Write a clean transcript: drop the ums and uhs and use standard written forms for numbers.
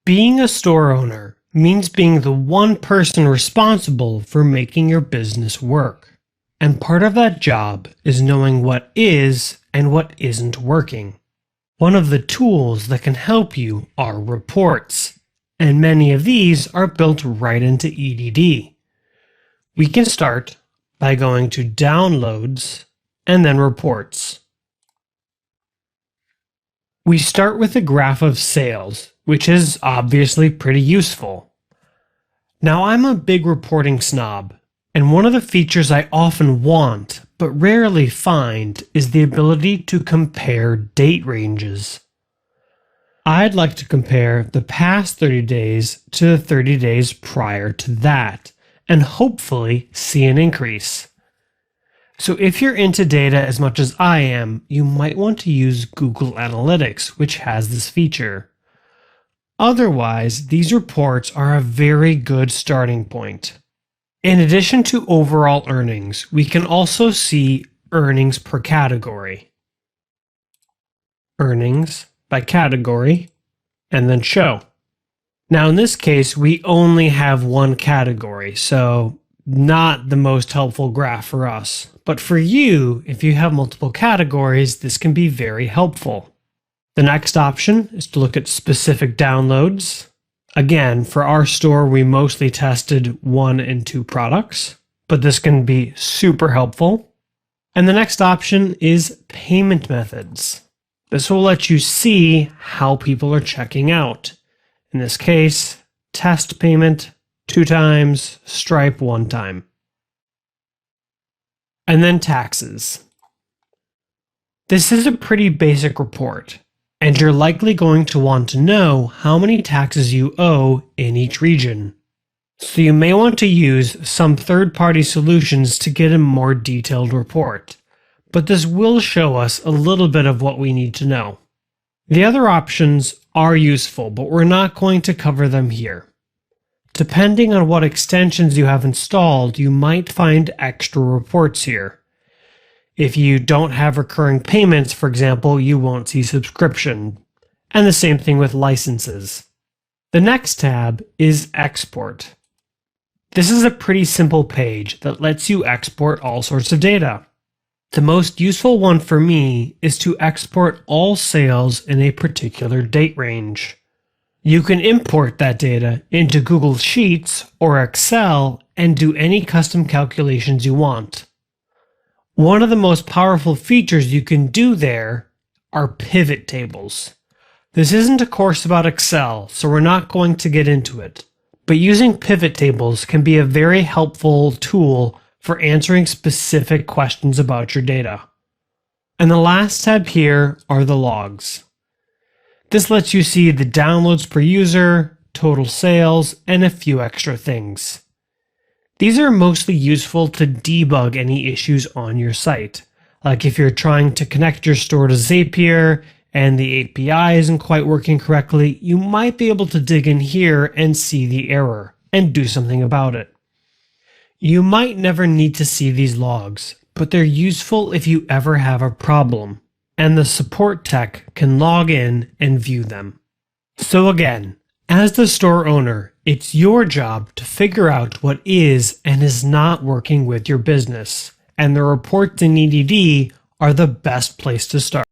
Being a store owner means being the one person responsible for making your business work. And part of that job is knowing what is and what isn't working. One of the tools that can help you are reports, and many of these are built right into EDD. We can start by going to Downloads and then Reports. We start with a graph of sales, which is obviously pretty useful. Now, I'm a big reporting snob, and one of the features I often want but rarely find is the ability to compare date ranges. I'd like to compare the past 30 days to the 30 days prior to that, and hopefully see an increase. So if you're into data as much as I am, you might want to use Google Analytics, which has this feature. Otherwise, these reports are a very good starting point. In addition to overall earnings, we can also see earnings per category. Earnings by category, and then show. Now in this case, we only have one category, so not the most helpful graph for us. But for you, if you have multiple categories, this can be very helpful. The next option is to look at specific downloads. Again, for our store, we mostly tested 1 and 2 products, but this can be super helpful. And the next option is payment methods. This will let you see how people are checking out. In this case, test payment 2 times, Stripe 1 time. And then taxes. This is a pretty basic report, and you're likely going to want to know how many taxes you owe in each region. So you may want to use some third-party solutions to get a more detailed report, but this will show us a little bit of what we need to know. The other options are useful, but we're not going to cover them here. Depending on what extensions you have installed, you might find extra reports here. If you don't have recurring payments, for example, you won't see subscription. And the same thing with licenses. The next tab is Export. This is a pretty simple page that lets you export all sorts of data. The most useful one for me is to export all sales in a particular date range. You can import that data into Google Sheets or Excel and do any custom calculations you want. One of the most powerful features you can do there are pivot tables. This isn't a course about Excel, so we're not going to get into it, but using pivot tables can be a very helpful tool for answering specific questions about your data. And the last tab here are the logs. This lets you see the downloads per user, total sales, and a few extra things. These are mostly useful to debug any issues on your site. Like if you're trying to connect your store to Zapier and the API isn't quite working correctly, you might be able to dig in here and see the error and do something about it. You might never need to see these logs, but they're useful if you ever have a problem, and the support tech can log in and view them. So again, as the store owner, it's your job to figure out what is and is not working with your business, and the reports in EDD are the best place to start.